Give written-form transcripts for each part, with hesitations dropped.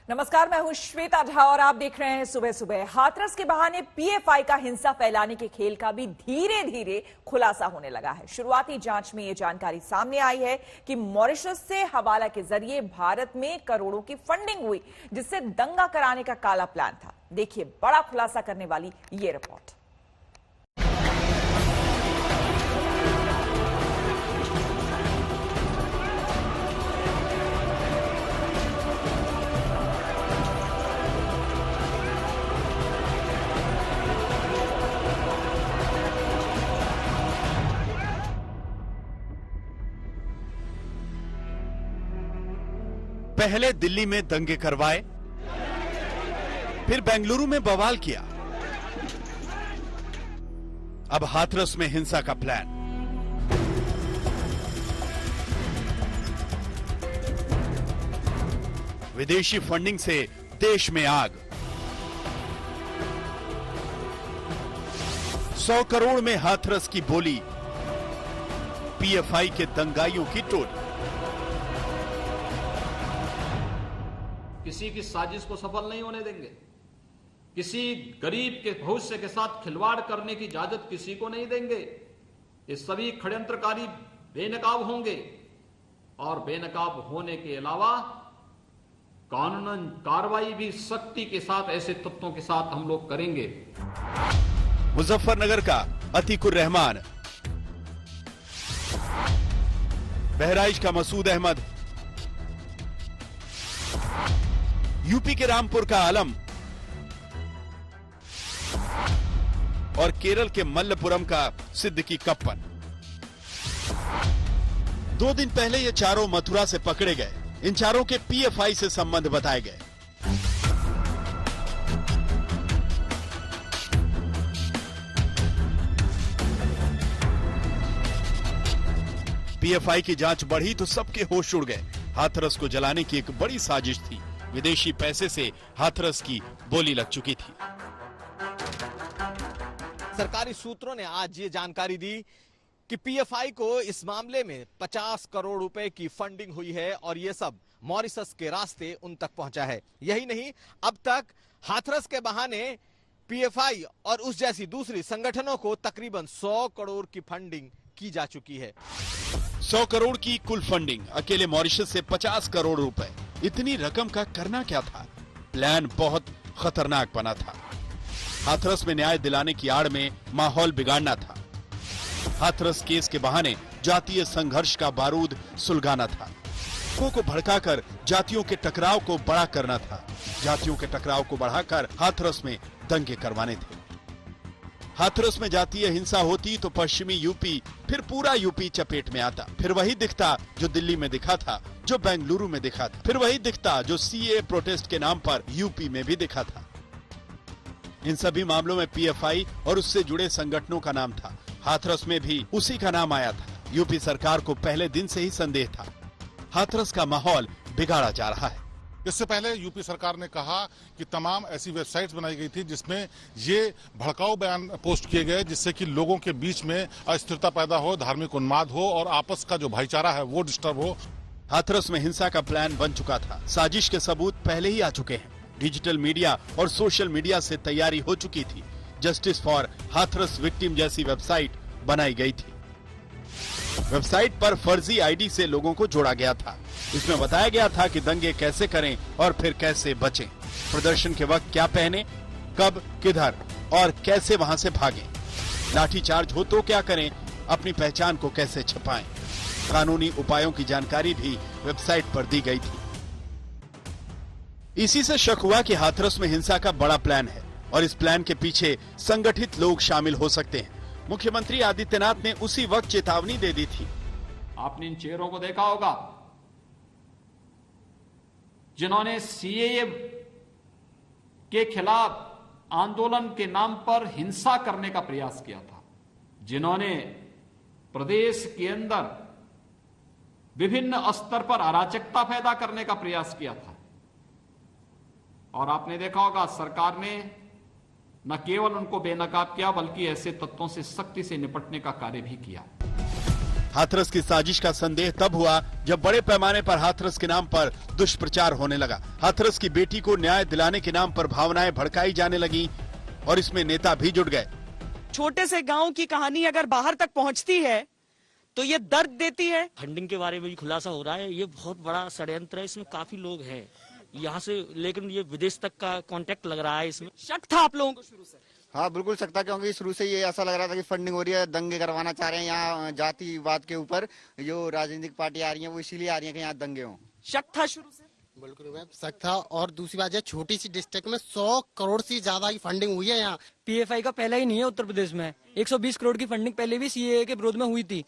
नमस्कार, मैं हूं श्वेता झा और आप देख रहे हैं सुबह सुबह। हाथरस के बहाने पीएफआई का हिंसा फैलाने के खेल का भी धीरे धीरे खुलासा होने लगा है। शुरुआती जांच में यह जानकारी सामने आई है कि मॉरिशस से हवाला के जरिए भारत में करोड़ों की फंडिंग हुई, जिससे दंगा कराने का काला प्लान था। देखिए बड़ा खुलासा करने वाली ये रिपोर्ट। पहले दिल्ली में दंगे करवाए, फिर बेंगलुरु में बवाल किया, अब हाथरस में हिंसा का प्लान। विदेशी फंडिंग से देश में आग, 100 करोड़ में हाथरस की बोली, पीएफआई के दंगाइयों की टोली। किसी की साजिश को सफल नहीं होने देंगे। किसी गरीब के भविष्य के साथ खिलवाड़ करने की इजाजत किसी को नहीं देंगे। ये सभी षड्यंत्रकारी बेनकाब होंगे और बेनकाब होने के अलावा कानूनन कार्रवाई भी सख्ती के साथ ऐसे तत्वों के साथ हम लोग करेंगे। मुजफ्फरनगर का अतीकुर रहमान, बहराइच का मसूद अहमद, यूपी के रामपुर का आलम और केरल के मल्लपुरम का सिद्दीकी कप्पन। 2 दिन पहले ये चारों मथुरा से पकड़े गए। इन चारों के पीएफआई से संबंध बताए गए। पीएफआई की जांच बढ़ी तो सबके होश उड़ गए। हाथरस को जलाने की एक बड़ी साजिश थी। विदेशी पैसे से हाथरस की बोली लग चुकी थी। सरकारी सूत्रों ने आज ये जानकारी दी कि पीएफआई को इस मामले में 50 करोड़ रुपए की फंडिंग हुई है और ये सब मॉरिशस के रास्ते उन तक पहुंचा है। यही नहीं, अब तक हाथरस के बहाने पीएफआई और उस जैसी दूसरी संगठनों को तकरीबन 100 करोड़ की फंडिंग की जा चुकी है। 100 करोड़ की कुल फंडिंग, अकेले मॉरिशस से 50 करोड़ रुपए। इतनी रकम का करना क्या था? प्लान बहुत खतरनाक बना था। हाथरस में न्याय दिलाने की आड़ में माहौल बिगाड़ना था। हाथरस केस के बहाने जातीय संघर्ष का बारूद सुलगाना था। लोगों को भड़काकर जातियों के टकराव को बड़ा करना था। जातियों के टकराव को बढ़ाकर हाथरस में दंगे करवाने थे। हाथरस में जातीय हिंसा होती तो पश्चिमी यूपी, फिर पूरा यूपी चपेट में आता। फिर वही दिखता जो दिल्ली में दिखा था, जो बेंगलुरु में दिखा था। फिर वही दिखता जो सीए प्रोटेस्ट के नाम पर यूपी में भी दिखा था। इन सभी मामलों में पीएफआई और उससे जुड़े संगठनों का नाम था। हाथरस में भी उसी का नाम आया था। यूपी सरकार को पहले दिन से ही संदेह था, हाथरस का माहौल बिगाड़ा जा रहा है। इससे पहले यूपी सरकार ने कहा कि तमाम ऐसी वेबसाइट्स बनाई गई थी जिसमें ये भड़काऊ बयान पोस्ट किए गए, जिससे कि लोगों के बीच में अस्थिरता पैदा हो, धार्मिक उन्माद हो और आपस का जो भाईचारा है वो डिस्टर्ब हो। हाथरस में हिंसा का प्लान बन चुका था। साजिश के सबूत पहले ही आ चुके हैं। डिजिटल मीडिया और सोशल मीडिया से तैयारी हो चुकी थी। जस्टिस फॉर हाथरस विक्टिम जैसी वेबसाइट बनाई गई थी। वेबसाइट पर फर्जी आईडी से लोगों को जोड़ा गया था। इसमें बताया गया था कि दंगे कैसे करें और फिर कैसे बचें, प्रदर्शन के वक्त क्या पहने, कब, किधर और कैसे वहां से भागें, लाठीचार्ज हो तो क्या करें, अपनी पहचान को कैसे छुपाएं। कानूनी उपायों की जानकारी भी वेबसाइट पर दी गई थी। इसी से शक हुआ कि हाथरस में हिंसा का बड़ा प्लान है और इस प्लान के पीछे संगठित लोग शामिल हो सकते हैं। मुख्यमंत्री आदित्यनाथ ने उसी वक्त चेतावनी दे दी थी। आपने इन चेहरों को देखा होगा जिन्होंने सीएए के खिलाफ आंदोलन के नाम पर हिंसा करने का प्रयास किया था, जिन्होंने प्रदेश के अंदर विभिन्न स्तर पर अराजकता पैदा करने का प्रयास किया था। और आपने देखा होगा सरकार ने न केवल उनको बेनकाब किया बल्कि ऐसे तत्वों से सख्ती से निपटने का कार्य भी किया। हाथरस की साजिश का संदेह तब हुआ जब बड़े पैमाने पर हाथरस के नाम पर दुष्प्रचार होने लगा। हाथरस की बेटी को न्याय दिलाने के नाम पर भावनाएं भड़काई जाने लगी और इसमें नेता भी जुट गए। छोटे से गांव की कहानी अगर बाहर तक पहुंचती है तो ये दर्द देती है। फंडिंग के बारे में भी खुलासा हो रहा है। ये बहुत बड़ा षड्यंत्र है, इसमें काफी लोग हैं यहाँ से, लेकिन ये विदेश तक का कांटेक्ट लग रहा है। इसमें शक था आप लोगों को शुरू से? हाँ बिल्कुल सकता, क्योंकि शुरू से ये ऐसा लग रहा था कि फंडिंग हो रही है, दंगे करवाना चाह रहे हैं यहाँ जातिवाद के ऊपर। जो राजनीतिक पार्टी आ रही है वो इसीलिए आ रही है कि यहाँ दंगे हों। शक था शुरू से? बिल्कुल मैम शक था। और दूसरी बात है, छोटी सी डिस्ट्रिक्ट में 100 करोड़ से ज्यादा की फंडिंग हुई है यहाँ। पीएफआई का पहला ही नहीं है उत्तर प्रदेश में। 120 करोड़ की फंडिंग पहले भी सीएए के विरोध में हुई थी।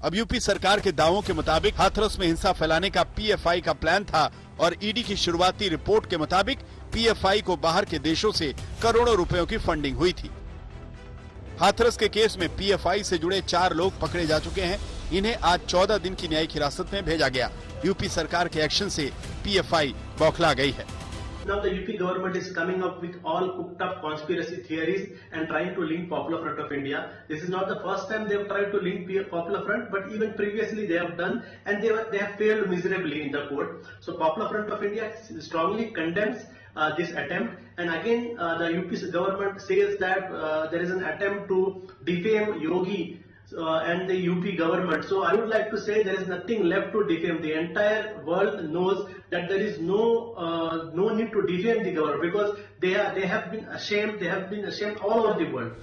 अब यूपी सरकार के दावों के मुताबिक हाथरस में हिंसा फैलाने का पीएफआई का प्लान था और ईडी की शुरुआती रिपोर्ट के मुताबिक पीएफआई को बाहर के देशों से करोड़ों रुपयों की फंडिंग हुई थी। हाथरस के केस में पीएफआई से जुड़े 4 लोग पकड़े जा चुके हैं। इन्हें आज 14 दिन की न्यायिक हिरासत में भेजा गया। यूपी सरकार के एक्शन से पीएफआई बौखला गई है। Now the UP government is coming up with all cooked up conspiracy theories and trying to link Popular Front of India. This is not the first time they have tried to link Popular Front, but even previously they have done, and they have failed miserably in the court. So Popular Front of India strongly condemns this attempt, and again the UP government says that there is an attempt to defame Yogi and the UP government. So I would like to say there is nothing left to defame. The entire world knows that there is no need to defame the government because they have been ashamed. They have been ashamed all over the world.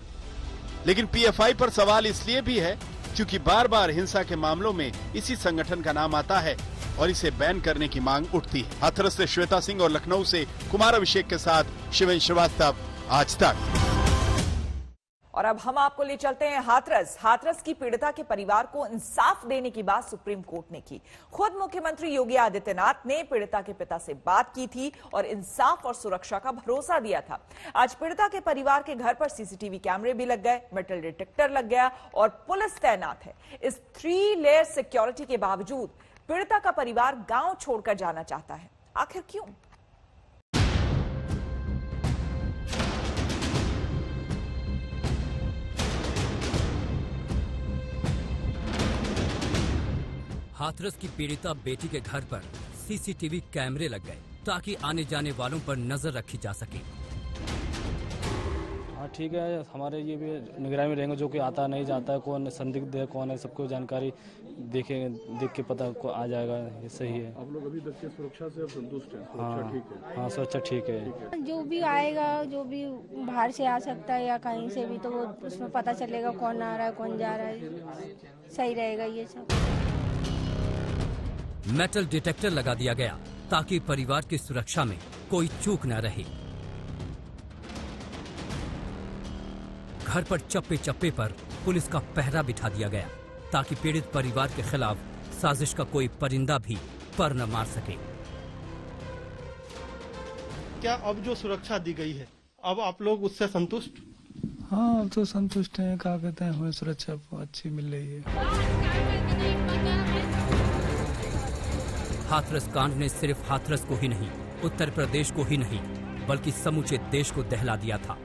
लेकिन PFI पर सवाल इसलिए भी है क्योंकि बार बार हिंसा के मामलों में इसी संगठन का नाम आता है और इसे बैन करने की मांग उठती है। हाथरस से श्वेता सिंह और लखनऊ से कुमार अभिषेक के साथ शिवेंद्र श्रीवास्तव, आज तक। और अब हम आपको ले चलते हैं हाथरस। हाथरस की पीड़िता के परिवार को इंसाफ देने की बात सुप्रीम कोर्ट ने की। खुद मुख्यमंत्री योगी आदित्यनाथ ने पीड़िता के पिता से बात की थी और इंसाफ और सुरक्षा का भरोसा दिया था। आज पीड़िता के परिवार के घर पर सीसीटीवी कैमरे भी लग गए, मेटल डिटेक्टर लग गया और पुलिस तैनात है। इस 3 लेयर सिक्योरिटी के बावजूद पीड़िता का परिवार गांव छोड़कर जाना चाहता है। आखिर क्यों? हाथरस की पीड़िता बेटी के घर पर सीसीटीवी कैमरे लग गए ताकि आने जाने वालों पर नजर रखी जा सके। हाँ ठीक है, हमारे ये भी निगरानी में रहेंगे, जो कि आता नहीं जाता है, कौन संदिग्ध है कौन है, सबको जानकारी देख के पता को आ जाएगा। ये सही है। आप लोग अभी तक की सुरक्षा से संतुष्ट हैं? हाँ ठीक है। हाँ सुरक्षा ठीक है। जो भी आएगा, जो भी बाहर से आ सकता है या कहीं से भी, तो वो उसमें पता चलेगा कौन आ रहा है कौन जा रहा है। सही रहेगा ये सब। मेटल डिटेक्टर लगा दिया गया ताकि परिवार की सुरक्षा में कोई चूक न रहे। घर पर चप्पे चप्पे पर पुलिस का पहरा बिठा दिया गया ताकि पीड़ित परिवार के खिलाफ साजिश का कोई परिंदा भी पर न मार सके। क्या अब जो सुरक्षा दी गई है, अब आप लोग उससे संतुष्ट? हाँ अब तो संतुष्ट हैं। क्या कहते हैं, हमें सुरक्षा अच्छी मिल रही है। हाथरस कांड ने सिर्फ हाथरस को ही नहीं, उत्तर प्रदेश को ही नहीं, बल्कि समूचे देश को दहला दिया था।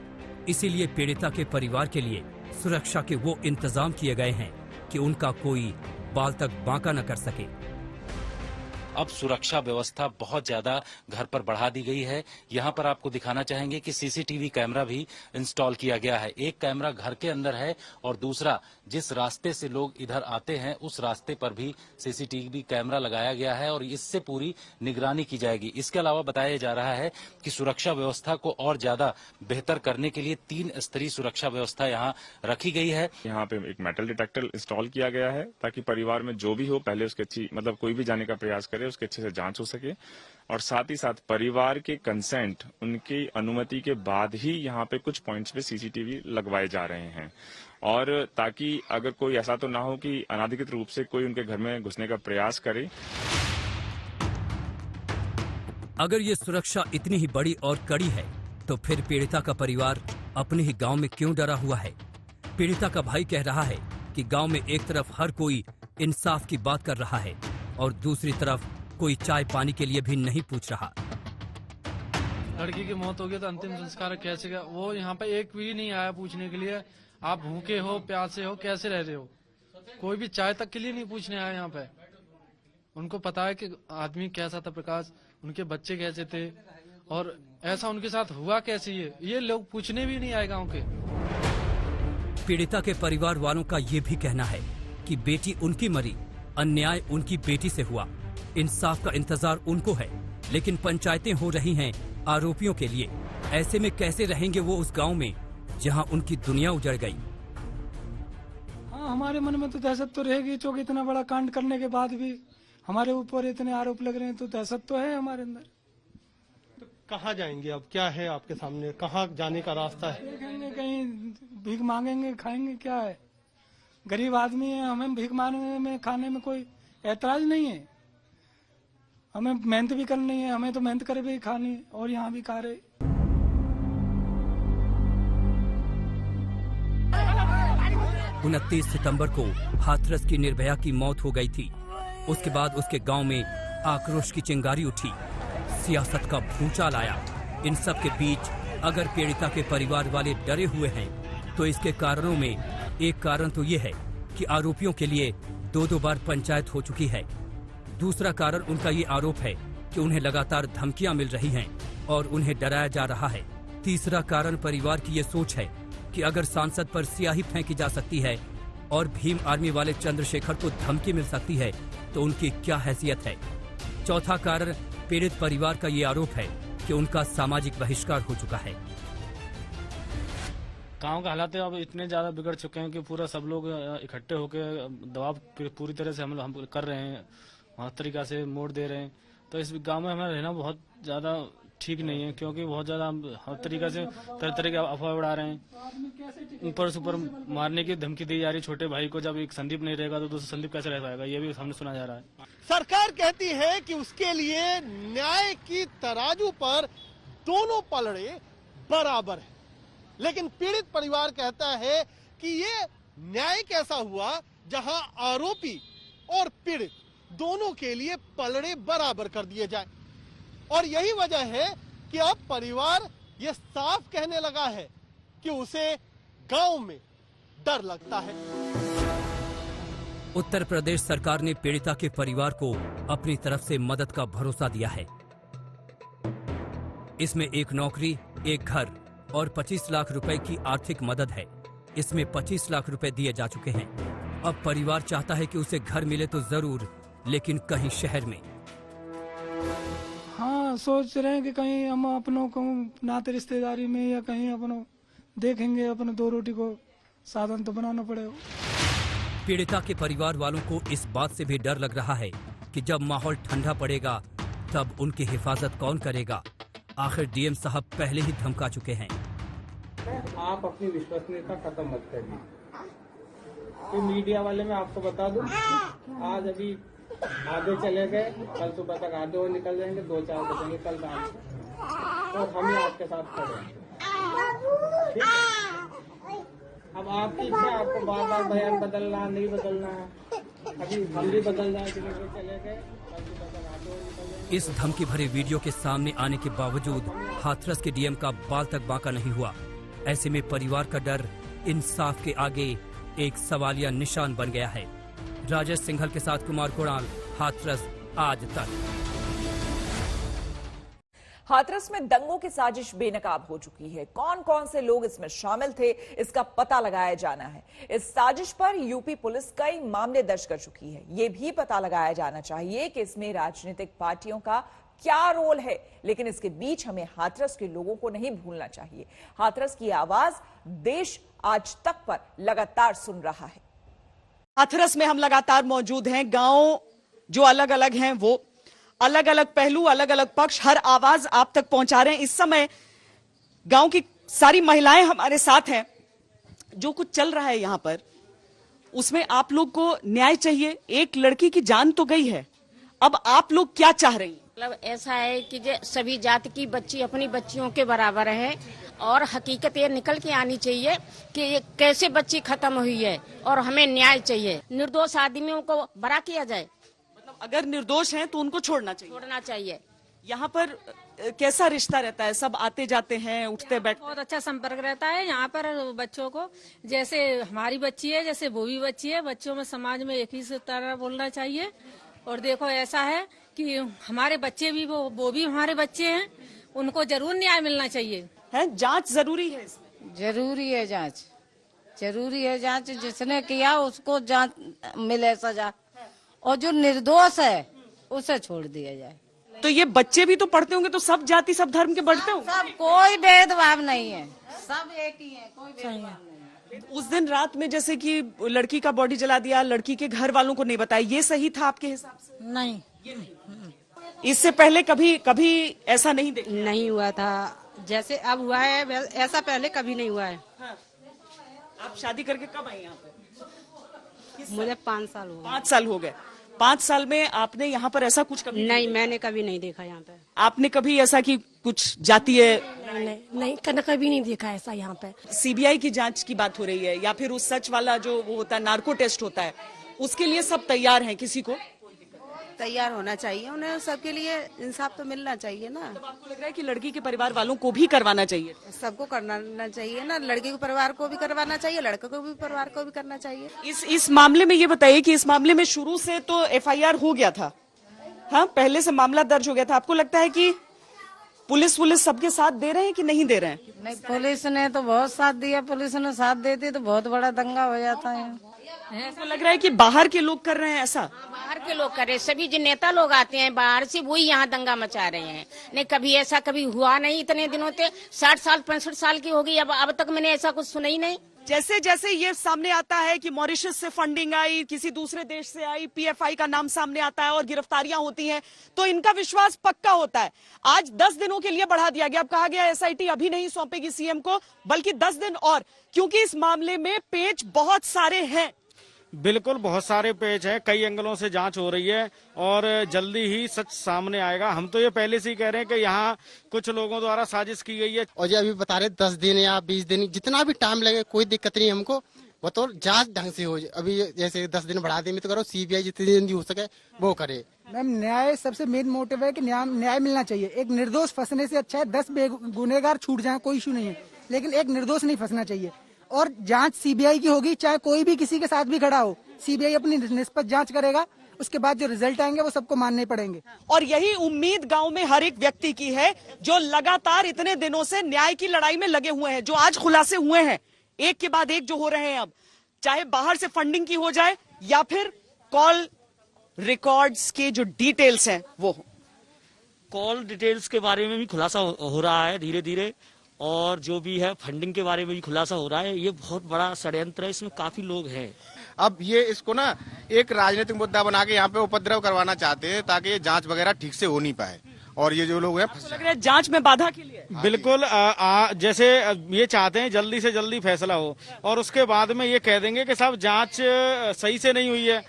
इसीलिए पीड़िता के परिवार के लिए सुरक्षा के वो इंतजाम किए गए हैं कि उनका कोई बाल तक बांका न कर सके। अब सुरक्षा व्यवस्था बहुत ज्यादा घर पर बढ़ा दी गई है। यहाँ पर आपको दिखाना चाहेंगे कि सीसीटीवी कैमरा भी इंस्टॉल किया गया है। एक कैमरा घर के अंदर है और दूसरा जिस रास्ते से लोग इधर आते हैं उस रास्ते पर भी सीसीटीवी कैमरा लगाया गया है और इससे पूरी निगरानी की जाएगी। इसके अलावा बताया जा रहा है कि सुरक्षा व्यवस्था को और ज्यादा बेहतर करने के लिए 3 स्तरीय सुरक्षा व्यवस्था यहाँ रखी गई है। यहाँ पे एक मेटल डिटेक्टर इंस्टॉल किया गया है ताकि परिवार में जो भी हो पहले उसकी अच्छी कोई भी जाने का प्रयास करे उसके अच्छे से जांच हो सके, और साथ ही साथ परिवार के कंसेंट, उनकी अनुमति के बाद ही यहाँ पे कुछ पॉइंट्स पे सीसीटीवी लगवाए जा रहे हैं, और ताकि अगर कोई ऐसा तो ना हो कि अनाधिकृत रूप से कोई उनके घर में घुसने का प्रयास करे। अगर ये सुरक्षा इतनी ही बड़ी और कड़ी है तो फिर पीड़िता का परिवार अपने ही गांव में क्यों डरा हुआ है? पीड़िता का भाई कह रहा है कि गांव में एक तरफ हर कोई इंसाफ की बात कर रहा है और दूसरी तरफ कोई चाय पानी के लिए भी नहीं पूछ रहा। लड़की की मौत हो गई तो अंतिम संस्कार कैसे गया, वो यहाँ पे एक भी नहीं आया पूछने के लिए। आप भूखे हो, प्यासे हो, कैसे रह रहे हो? कोई भी चाय तक के लिए नहीं पूछने आया यहाँ पे। उनको पता है कि आदमी कैसा था प्रकाश, उनके बच्चे कैसे थे और ऐसा उनके साथ हुआ कैसे, ये लोग पूछने भी नहीं आए गाँव के। पीड़िता के परिवार वालों का ये भी कहना है कि बेटी उनकी मरी, अन्याय उनकी बेटी से हुआ। इंसाफ का इंतजार उनको है, लेकिन पंचायतें हो रही हैं आरोपियों के लिए। ऐसे में कैसे रहेंगे वो उस गांव में जहां उनकी दुनिया उजड़ गई। हाँ, हमारे मन में तो दहशत तो रहेगी, क्योंकि इतना बड़ा कांड करने के बाद भी हमारे ऊपर इतने आरोप लग रहे हैं, तो दहशत तो है हमारे अंदर। तो कहाँ जाएंगे अब, क्या है आपके सामने, कहाँ जाने का रास्ता है? देखेंगे, कहीं भीख मांगेंगे, खाएंगे, क्या है, गरीब आदमी है, हमें भीख मांगने में खाने में कोई ऐतराज नहीं है। हमें मेहनत भी करनी है, हमें तो मेहनत कर भी खानी और यहाँ भी खा रहे। 29 सितंबर को हाथरस की निर्भया की मौत हो गई थी। उसके बाद उसके गांव में आक्रोश की चिंगारी उठी, सियासत का भूचाल आया। इन सब के बीच अगर पीड़िता के परिवार वाले डरे हुए हैं तो इसके कारणों में एक कारण तो ये है कि आरोपियों के लिए 2-2 बार पंचायत हो चुकी है। दूसरा कारण उनका ये आरोप है कि उन्हें लगातार धमकियां मिल रही हैं और उन्हें डराया जा रहा है। तीसरा कारण परिवार की ये सोच है कि अगर सांसद पर स्याही फेंकी जा सकती है और भीम आर्मी वाले चंद्रशेखर को धमकी मिल सकती है तो उनकी क्या हैसियत है। चौथा कारण पीड़ित परिवार का ये आरोप है कि उनका सामाजिक बहिष्कार हो चुका है। गांव के हालात अब इतने ज्यादा बिगड़ चुके हैं कि पूरा सब लोग इकट्ठे होकर दबाव पूरी तरह से हम कर रहे हैं, हर तरीका से मोड़ दे रहे हैं। तो इस गांव में हमें रहना बहुत ज्यादा ठीक नहीं है, क्योंकि बहुत ज्यादा हर तरीका से तरह के अफवाह उड़ा रहे हैं। ऊपर से ऊपर मारने की धमकी दी जा रही है छोटे भाई को। जब एक संदीप नहीं रहेगा तो दूसरा संदीप कैसे रह पाएगा, ये भी हमने सुना जा रहा है। सरकार कहती है कि उसके लिए न्याय की तराजू पर दोनों पलड़े बराबर है, लेकिन पीड़ित परिवार कहता है कि ये न्याय कैसा हुआ जहां आरोपी और पीड़ित दोनों के लिए पलड़े बराबर कर दिए जाए। और यही वजह है कि अब परिवार ये साफ कहने लगा है कि उसे गांव में डर लगता है। उत्तर प्रदेश सरकार ने पीड़िता के परिवार को अपनी तरफ से मदद का भरोसा दिया है। इसमें एक नौकरी, एक घर और 25 लाख रुपए की आर्थिक मदद है। इसमें 25 लाख रुपए दिए जा चुके हैं। अब परिवार चाहता है कि उसे घर मिले तो जरूर, लेकिन कहीं शहर में। हाँ, सोच रहे हैं कि कहीं हम अपनों को नाते रिश्तेदारी में या कहीं अपनों देखेंगे, अपने 2 रोटी को साधन तो बनाना पड़ेगा। पीड़िता के परिवार वालों को इस बात से भी डर लग रहा है कि जब माहौल ठंडा पड़ेगा तब उनकी हिफाजत कौन करेगा। आखिर डीएम साहब पहले ही धमका चुके हैं। आप अपनी विश्वसनीयता खत्म मत करिए। तो मीडिया वाले मैं आपको बता दूं, आज अभी आधे चले गए, कल सुबह तक आधे और निकल जाएंगे, 2-4 बजेंगे कल रात, तो हम ही आपके साथ खड़े हैं। अब आपकी इच्छा, आपको बार बार बयान बदलना नहीं बदलना है। अभी हम भी बदल जाए, चले गए, कल सुबह तक आधे और निकल जाएंगे। इस धमकी भरे वीडियो के सामने आने के बावजूद हाथरस के डीएम का बाल तक बांका नहीं हुआ। ऐसे में परिवार का डर इंसाफ के आगे एक सवालिया निशान बन गया है। राजेश सिंघल के साथ कुमार कोड़ाल, हाथरस, आज तक। हाथरस में दंगों की साजिश बेनकाब हो चुकी है। कौन कौन से लोग इसमें शामिल थे, इसका पता लगाया जाना है। इस साजिश पर यूपी पुलिस कई मामले दर्ज कर चुकी है। ये भी पता लगाया जाना चाहिए कि इसमें राजनीतिक पार्टियों का क्या रोल है। लेकिन इसके बीच हमें हाथरस के लोगों को नहीं भूलना चाहिए। हाथरस की आवाज देश आज तक पर लगातार सुन रहा है। हाथरस में हम लगातार मौजूद हैं। गांव जो अलग अलग हैं, वो अलग अलग पहलू, अलग अलग पक्ष, हर आवाज आप तक पहुंचा रहे हैं। इस समय गांव की सारी महिलाएं हमारे साथ हैं। जो कुछ चल रहा है यहां पर, उसमें आप लोग को न्याय चाहिए। एक लड़की की जान तो गई है, अब आप लोग क्या चाह रही हैं? मतलब ऐसा है कि सभी जाति की बच्ची अपनी बच्चियों के बराबर है और हकीकत ये निकल के आनी चाहिए कि ये कैसे बच्ची खत्म हुई है और हमें न्याय चाहिए। निर्दोष आदमियों को बरा किया जाए। मतलब अगर निर्दोष हैं तो उनको छोड़ना चाहिए। छोड़ना चाहिए। यहाँ पर कैसा रिश्ता रहता है? सब आते जाते हैं, उठते बैठते? बहुत अच्छा संपर्क रहता है यहाँ पर बच्चों को। जैसे हमारी बच्ची है, जैसे वो भी बच्ची है, बच्चों में समाज में एक ही तरह बोलना चाहिए। और देखो ऐसा है कि हमारे बच्चे भी वो भी हमारे बच्चे हैं, उनको जरूर न्याय मिलना चाहिए। है जांच जरूरी है इसमें? जरूरी है जांच, जरूरी है जांच। जिसने किया उसको जांच मिले सजा, और जो निर्दोष है उसे छोड़ दिया जाए। तो ये बच्चे भी तो पढ़ते होंगे, तो सब जाति सब धर्म के बढ़ते होंगे? सब, कोई भेदभाव नहीं है, सब एक ही है, कोई भेदभाव नहीं। उस दिन रात में जैसे कि लड़की का बॉडी जला दिया, लड़की के घर वालों को नहीं बताया, ये सही था आपके हिसाब से? नहीं, इससे पहले कभी ऐसा नहीं हुआ था जैसे अब हुआ है, ऐसा पहले कभी नहीं हुआ है। आप शादी करके कब आई यहाँ पे? मुझे 5 साल हो गए। 5 साल हो गए। 5 साल में आपने यहाँ पर ऐसा कुछ कभी नहीं, मैंने कभी नहीं देखा यहाँ पे। आपने कभी ऐसा कि कुछ जातीय? नहीं, कभी नहीं देखा ऐसा यहाँ पे। सीबीआई की जांच की बात हो रही है, या फिर उस सच वाला जो वो होता है, नार्को टेस्ट होता है, उसके लिए सब तैयार हैं? किसी को तैयार होना चाहिए, उन्हें सबके लिए इंसाफ तो मिलना चाहिए ना। तो आपको लग रहा है कि लड़की के परिवार वालों को भी करवाना चाहिए? सबको करना चाहिए ना, लड़के के परिवार को भी करवाना चाहिए, लड़के को भी परिवार को भी करना चाहिए। इस मामले में ये बताइए कि इस मामले में शुरू से तो एफआईआर हो गया था, हाँ, पहले से मामला दर्ज हो गया था। आपको लगता है कि पुलिस सबके साथ दे रहे हैं कि नहीं दे रहे हैं? नहीं, पुलिस ने तो बहुत साथ दिया, पुलिस ने साथ देती तो बहुत बड़ा दंगा हो जाता है। ऐसा लग रहा है कि बाहर के लोग कर रहे हैं ऐसा? बाहर के लोग कर रहे हैं, सभी जो नेता लोग आते हैं बाहर से, वही यहाँ दंगा मचा रहे हैं। नहीं, कभी ऐसा कभी हुआ नहीं, इतने दिनों से 60 साल 65 साल की होगी, अब तक मैंने ऐसा कुछ सुना ही नहीं। जैसे जैसे ये सामने आता है कि मॉरिशस से फंडिंग आई, किसी दूसरे देश से आई, पीएफआई का नाम सामने आता है और गिरफ्तारियां होती हैं, तो इनका विश्वास पक्का होता है। आज 10 दिनों के लिए बढ़ा दिया गया। अब कहा गया एसआईटी अभी नहीं सौंपेगी सीएम को, बल्कि 10 दिन और, क्योंकि इस मामले में पेच बहुत सारे हैं। बिल्कुल, बहुत सारे पेच हैं, कई एंगलों से जांच हो रही है और जल्दी ही सच सामने आएगा। हम तो ये पहले से ही कह रहे हैं कि यहाँ कुछ लोगों द्वारा साजिश की गई है। और ये अभी बता रहे 10 दिन या 20 दिन, जितना भी टाइम लगे कोई दिक्कत नहीं हमको, वो तो जांच ढंग से हो। अभी जैसे 10 दिन बढ़ा दें तो करो, सीबीआई जितनी जल्दी हो सके वो करे। मैम, न्याय सबसे मेन मोटिव है कि न्याय मिलना चाहिए। एक निर्दोष फंसने से अच्छा है 10 गुनहगार छूट जाए, कोई इशू नहीं है, लेकिन एक निर्दोष नहीं फंसना चाहिए। और जांच सीबीआई की होगी, चाहे कोई भी किसी के साथ भी खड़ा हो, सीबीआई अपनी निष्पक्ष जांच करेगा, उसके बाद जो रिजल्ट आएंगे वो सबको मानने पड़ेंगे। और यही उम्मीद गांव में हर एक व्यक्ति की है, जो लगातार इतने दिनों से न्याय की लड़ाई में लगे हुए हैं, जो आज खुलासे हुए हैं, एक के बाद एक जो हो रहे हैं। अब चाहे बाहर से फंडिंग की हो जाए या फिर कॉल रिकॉर्ड्स के जो डिटेल्स हैं वो हो। कॉल डिटेल्स के बारे में भी खुलासा हो रहा है धीरे धीरे, और जो भी है फंडिंग के बारे में भी खुलासा हो रहा है। ये बहुत बड़ा षड्यंत्र है, इसमें काफी लोग हैं। अब ये इसको ना एक राजनीतिक मुद्दा बना के यहाँ पे उपद्रव करवाना चाहते हैं, ताकि ये जांच वगैरह ठीक से हो नहीं पाए, और ये जो लोग हैं लग रहा है जांच में बाधा के लिए। बिल्कुल, जैसे ये चाहते हैं जल्दी से जल्दी फैसला हो, और उसके बाद में ये कह देंगे कि साहब जांच सही से नहीं हुई है,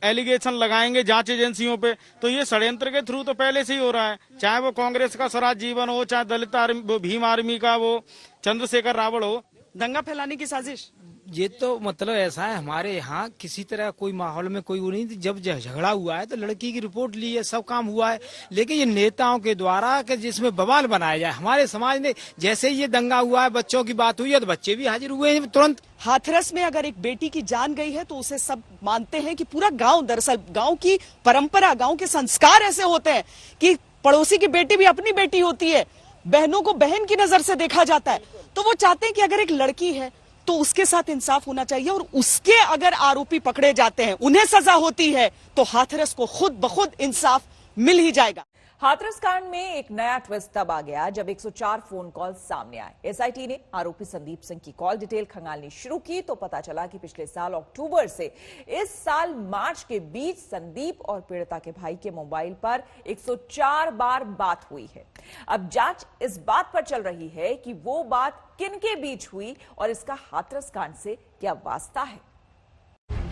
एलिगेशन लगाएंगे जांच एजेंसियों पे। तो ये षड्यंत्र के थ्रू तो पहले से ही हो रहा है, चाहे वो कांग्रेस का स्वराज जीवन हो, चाहे दलित भीम आर्मी का वो चंद्रशेखर रावण हो। दंगा फैलाने की साजिश, ये तो मतलब ऐसा है, हमारे यहाँ किसी तरह कोई माहौल में कोई वो नहीं थी। जब झगड़ा हुआ है तो लड़की की रिपोर्ट ली है, सब काम हुआ है, लेकिन ये नेताओं के द्वारा कि जिसमें बवाल बनाया जाए। हमारे समाज ने जैसे ही ये दंगा हुआ है, बच्चों की बात हुई है, तो बच्चे भी हाजिर हुए हैं तुरंत। हाथरस में अगर एक बेटी की जान गई है तो उसे सब मानते हैं कि पूरा गाँव, दरअसल गाँव की परंपरा, गाँव के संस्कार ऐसे होते हैं कि पड़ोसी की बेटी भी अपनी बेटी होती है, बहनों को बहन की नजर से देखा जाता है। तो वो चाहते हैं कि अगर एक लड़की है तो उसके साथ इंसाफ होना चाहिए, और उसके अगर आरोपी पकड़े जाते हैं, उन्हें सजा होती है, तो हाथरस को खुद ब खुद इंसाफ मिल ही जाएगा। हाथरस कांड में एक नया ट्विस्ट तब आ गया जब 104 फोन कॉल सामने आए। एसआईटी ने आरोपी संदीप सिंह की कॉल डिटेल खंगालनी शुरू की तो पता चला कि पिछले साल अक्टूबर से इस साल मार्च के बीच संदीप और पीड़िता के भाई के मोबाइल पर 104 बार बात हुई है। अब जांच इस बात पर चल रही है कि वो बात किनके बीच हुई और इसका हाथरस कांड से क्या वास्ता है।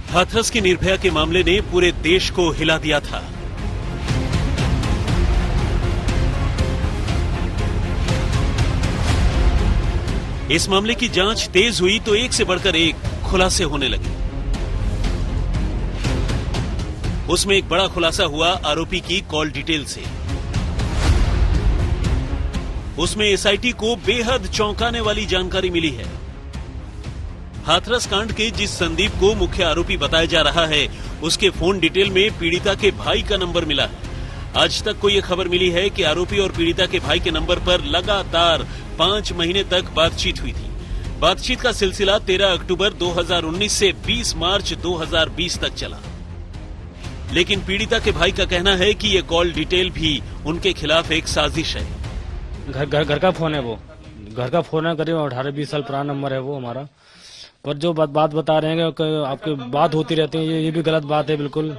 हाथरस की निर्भया के मामले ने पूरे देश को हिला दिया था। इस मामले की जांच तेज हुई तो एक से बढ़कर एक खुलासे होने लगे। उसमें एक बड़ा खुलासा हुआ आरोपी की कॉल डिटेल से। उसमें एसआईटी को बेहद चौंकाने वाली जानकारी मिली है। हाथरस कांड के जिस संदीप को मुख्य आरोपी बताया जा रहा है, उसके फोन डिटेल में पीड़िता के भाई का नंबर मिला है। आज तक को ये खबर मिली है कि आरोपी और पीड़िता के भाई के नंबर पर लगातार 5 महीने तक बातचीत हुई थी। बातचीत का सिलसिला 13 अक्टूबर 2019 से 20 मार्च 2020 तक चला। लेकिन पीड़िता के भाई का कहना है कि ये कॉल डिटेल भी उनके खिलाफ एक साजिश है। घर का फोन है, वो घर का फोन है, करीब 18-20 साल पुराना नंबर है वो हमारा। पर जो बात बता रहे हैं कि आपकी बात होती रहती है, ये भी गलत बात है बिल्कुल।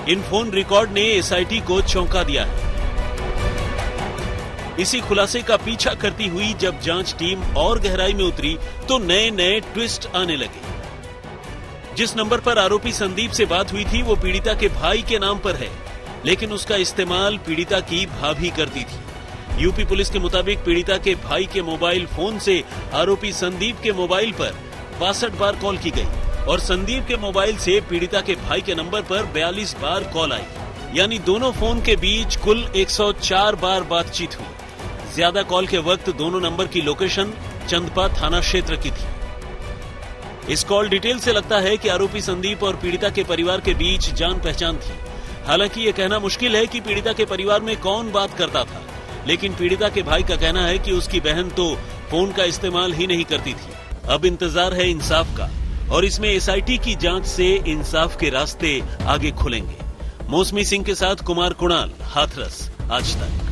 इन फोन रिकॉर्ड ने एसआईटी को चौंका दिया है। इसी खुलासे का पीछा करती हुई जब जांच टीम और गहराई में उतरी तो नए नए ट्विस्ट आने लगे। जिस नंबर पर आरोपी संदीप से बात हुई थी वो पीड़िता के भाई के नाम पर है, लेकिन उसका इस्तेमाल पीड़िता की भाभी करती थी। यूपी पुलिस के मुताबिक पीड़िता के भाई के मोबाइल फोन से आरोपी संदीप के मोबाइल पर 62 बार कॉल की गई और संदीप के मोबाइल से पीड़िता के भाई के नंबर पर 42 बार कॉल आई, यानी दोनों फोन के बीच कुल 104 बार बातचीत हुई। ज्यादा कॉल के वक्त दोनों नंबर की लोकेशन चंदपा थाना क्षेत्र की थी। इस कॉल डिटेल से लगता है कि आरोपी संदीप और पीड़िता के परिवार के बीच जान पहचान थी। हालांकि ये कहना मुश्किल है कि पीड़िता के परिवार में कौन बात करता था, लेकिन पीड़िता के भाई का कहना है कि उसकी बहन तो फोन का इस्तेमाल ही नहीं करती थी। अब इंतजार है इंसाफ का और इसमें एसआईटी की जांच से इंसाफ के रास्ते आगे खुलेंगे। मौसमी सिंह के साथ कुमार कुणाल, हाथरस, आज तक।